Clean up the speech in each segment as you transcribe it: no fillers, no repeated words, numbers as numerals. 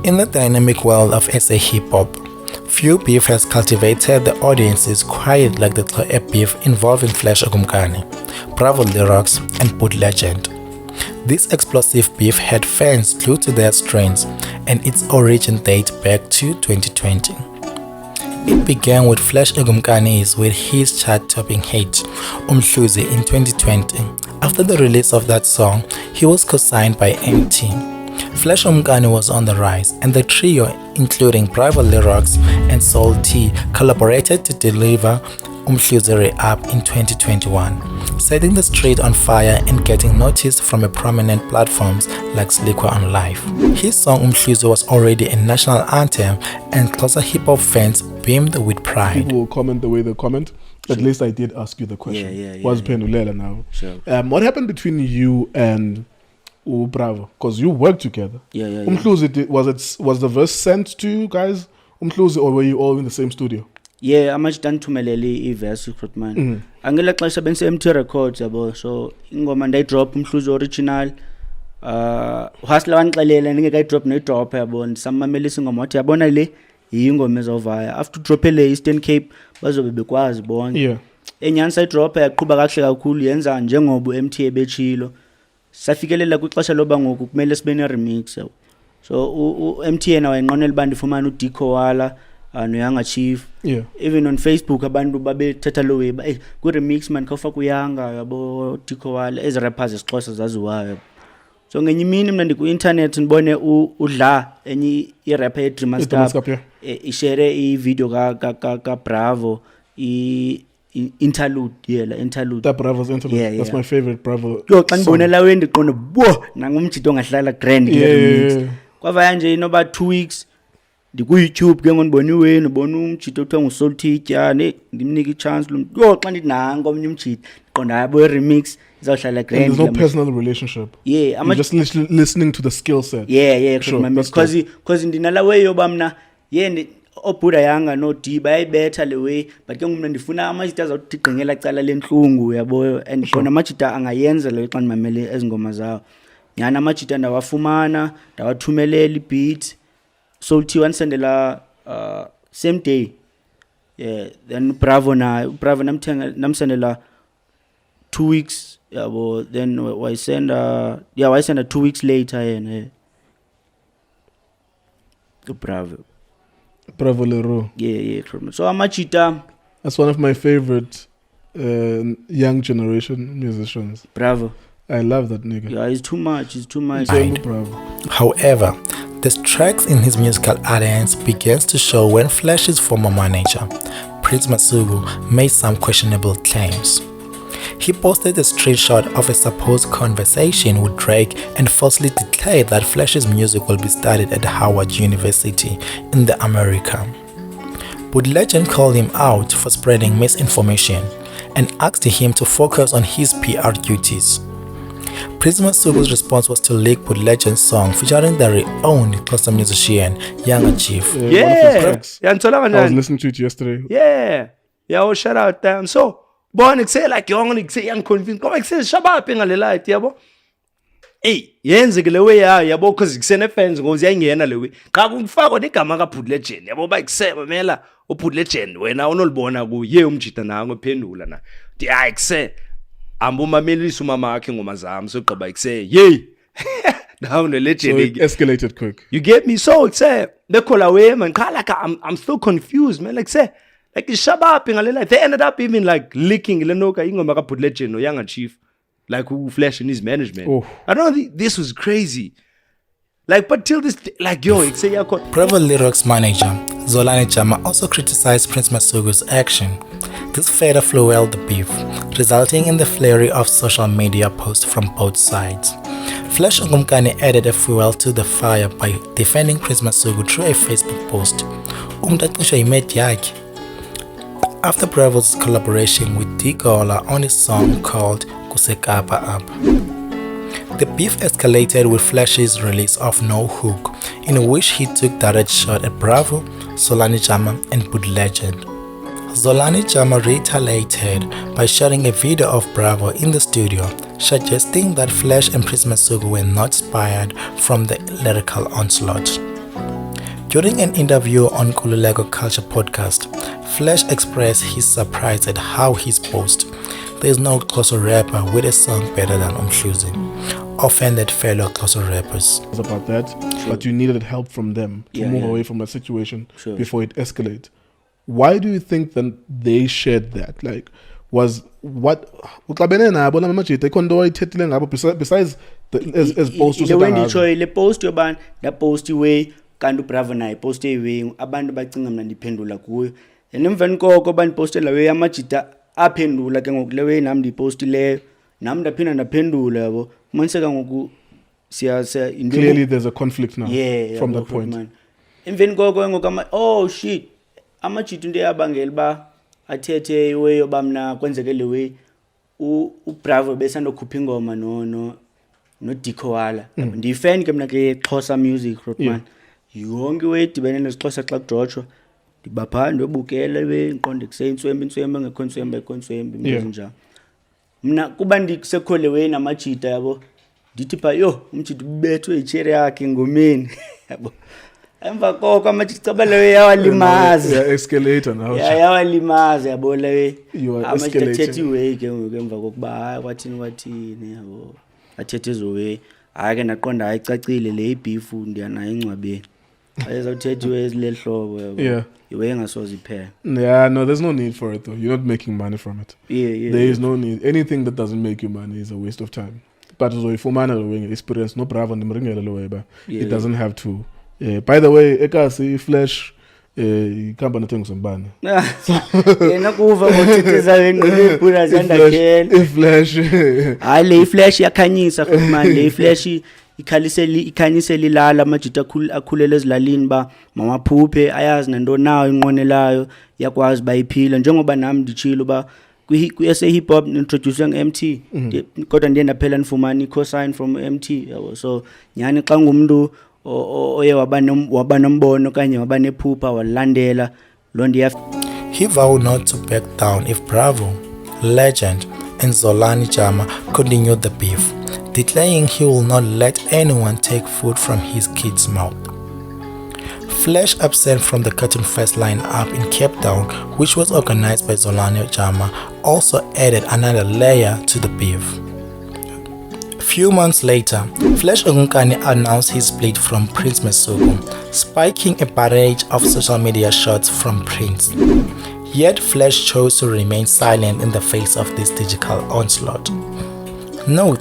In the dynamic world of SA hip-hop, few beef has cultivated the audiences quite like the Xhoap beef involving Flash Ikumkani, Bravo Lyrics, and Boot Legend. This explosive beef had fans glued to their strings, and its origin dates back to 2020. It began with Flash Ikumkani with his chart-topping hit, Umhluzi, in 2020. After the release of that song, he was co-signed by MT. Flash Ikumkani was on the rise, and the trio, including Bravo Lyrics and Soul T, collaborated to deliver Umhluzi Up in 2021, setting the street on fire and getting noticed from a prominent platforms like Sliqua on Live. His song Umhluzi was already a national anthem, and closer hip-hop fans beamed with pride. People will comment the way they comment. At least I did ask you the question. Yeah. Was Pendulela now? Sure. What happened between you and Bravo? Because you worked together. Yeah. Umhluzi, was the verse sent to you guys, Umhluzi, or were you all in the same studio? Yeah, amajita thumelele iverse man. Angela xesha bense MT Records yabo, so ingoma ndayidrop Umhluzi original. Hasla wanixelela ndingeka drop ne drop yabo, ndisamamelisa ingoma wathi yabona le ingoma ezovaya. After drop le Eastern Cape bazobe bekwazi bonke. Yeah. Enyanisa idrop yaqhubha kahle kakhulu yenza njengoba MT ebechilo. Safikelela kwixesha loba ngoku kumele sibe ne remix. So MT yena wayenqonela bandi fumana uDiko wala noyanga chief. Yeah. Even on Facebook abantu babethatha lo way ku remix man khawufa kuyanga yabo Diko wala as rappers esixhosa zaziwayo. So ngenye imini mina ndiku internet ndibone udla enye I rapper ye Dreamer Star ishare I video ka Bravo interlude interlude. That Bravo's interlude. Yeah. That's my favorite Bravo. Yo xa ndibonela we ndiqonda bo nangumjito ongahlala grand remix. Kwavaya nje inoba 2 weeks ndiku YouTube ke ngonibona iweni ubona umjito othiwa nguSoul Titya ndimnika ichance lo yo xa ndithi nanko omnye umjito ndiqonda yabo remix izawuhlala grand. There's no personal relationship. Yeah, you're just listening to the skill set. Yeah, sure, because ndinala way yoba mna obuda yanga no D bayibetha le way but ke ngumna ndifuna amajita azawuthi gqingela cala lenhlungu yabo and khona amajita angayenza le xa ndimamele ezingoma zawo. Yana amajita ndawafumana ndawathumelela ibeat Soul T wansendela same day. Yeah, then Bravo namsendela 2 weeks yabo, then why send 2 weeks later yena to Bravo Leroux. Yeah. So amajita, that's one of my favorite young generation musicians. Bravo. I love that nigga. Yeah, it's too much. Bravo. However, the tracks in his musical alliance begins to show when Flash's former manager, Prince Masuku, made some questionable claims. He posted a screenshot of a supposed conversation with Drake and falsely declared that Flash's music will be studied at Howard University in the America. Boot Legend called him out for spreading misinformation and asked him to focus on his PR duties. Prince Masuku's response was to leak Boot Legend's song featuring their own custom musician, Younger Chief. I was listening to it yesterday. Yeah, shout out them. So, born say like young say young convinced. Come say Xhoap ngalela it yabo. Hey, yenze ke lewe yabo cause kusene fans ngozi yangena lewe. Xa kufakwa negama ka Boot Legend yabo ba kuseba mela u Boot Legend wena unolibona ku ye umjita nango ephendula na. Hayi kuse ambumamelisa umama wakhe ngoma zami sogqiba ikuse yey now the legend. So it escalated quick. You get me? So it's they call away man. Like I'm still confused, man. Like say like Xhoap ngalela. They ended up even like leaking lenoka ingoma ka Boot Legend no Younger Chief, like who Flash in his management. Oh. I don't think this was crazy. Like, but till this, like yo, it's say Bravo Lyrics manager Zolani Jama also criticized Prince Masuku's action. This further fueled the beef, resulting in the flurry of social media posts from both sides. Flash Ikumkani added a fuel to the fire by defending Prince Masuku through a Facebook post. After Bravo's collaboration with Diko on his song called Kusekapa Up. The beef escalated with Flash's release of No Hook, in which he took direct shot at Bravo, Zolani Jama, and Boot Legend. Zolani Jama retaliated by shooting a video of Bravo in the studio, suggesting that Flash and Prince Masuku were not inspired from the lyrical onslaught. During an interview on Kululeko Culture podcast, Flash expressed his surprise at how his post, "There is no Xhosa rapper with a song better than Umhluzi," offended fellow Xhosa rappers. It's about that, but you needed help from them to move away from that situation Sure. before it escalates. Why do you think that they shared that? Like, was what uxabene nabo la majita ikhona into ayithethile ngabo besides as post ile when nditsho ile post yobana ndapostiwe kanti uBravo naye poste iwe abantu bacinga mina ndiphendula kuyo and emveni koko bandipostela we amajita aphendula ke ngoku lewe nami ndipostileyo nami ndaphinda ndaphendula yabo maniseka ngoku siya clearly there's a conflict now from that point. Emveni koko ngoku oh shit amajita into yabangela ba athethe iwe yoba mina kwenzeke lewe uBravo besandokhupha ingoma no Dikowala ndifan ke mina ke Xhosa music Rodman yonke wedibene nesixhosa xa kujoshwa ndibapha ndobukela benqonde kuseyintswembe engekho ntswembe njalo mina kuba ndikusekhole we namajita yabo ndithi pha yo umjita ubethwe icherry yakhe ngomeni yabo emva koko amajita cabalewe yawalimaza escalator now yawalimaza yabo lewe amajita escalating. thethi way ke emva kokuba hayi kwathini yabo athethe ezowe hayi ke naqonda ayicacile le beef ndiyanayo encwabeni ayezawuthethiwe ezileli hlobo yabo iwe engasoze iphela. Yeah, no, there's no need for it though. You're not making money from it. There is no need. Anything that doesn't make you money is a waste of time. But so if you're experience no Bravo it doesn't have to. By the way, ekasi Flash ikhamba nothenga umbane. Yena kuva ngothetheza wengqondo phula zandakhela. Flash. Hayi le Flash yakhanyisa man le Flash ikhanyisela ilala amajita akhulele ezilalini ba mamaphuphe ayazi nento nayo inqonelayo yakwazi bayiphila njengoba nami ndichilo ba kwi-SA hip hop introduce nge-MT kodwa ndiye ndaphela ndifumana i-cosign from MT yabo so nyani xa ngumuntu oye waba nombono kanye waba nephupha walandela lo ndiya. He vowed not to back down if Bravo, Legend and Zolani Jama continued the beef, declaring he will not let anyone take food from his kid's mouth. Flash, absent from the Cartoon Fest line-up in Cape Town, which was organized by Zolani Jama, also added another layer to the beef. A few months later, Flash Ikumkani announced his split from Prince Masuku, spiking a barrage of social media shots from Prince. Yet Flash chose to remain silent in the face of this digital onslaught. Note,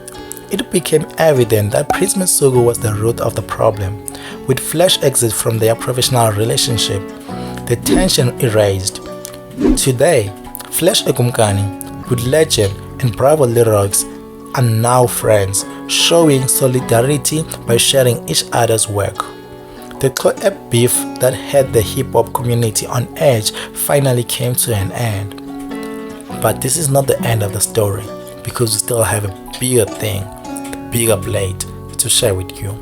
it became evident that Prince Masuku was the root of the problem. With Flash exit from their professional relationship, the tension erased. Today, Flash Ikumkani, with Legend and Bravo lyrics, are now friends, showing solidarity by sharing each other's work. The Xhoap beef that had the hip-hop community on edge finally came to an end. But this is not the end of the story, because we still have a bigger thing, a bigger blade to share with you.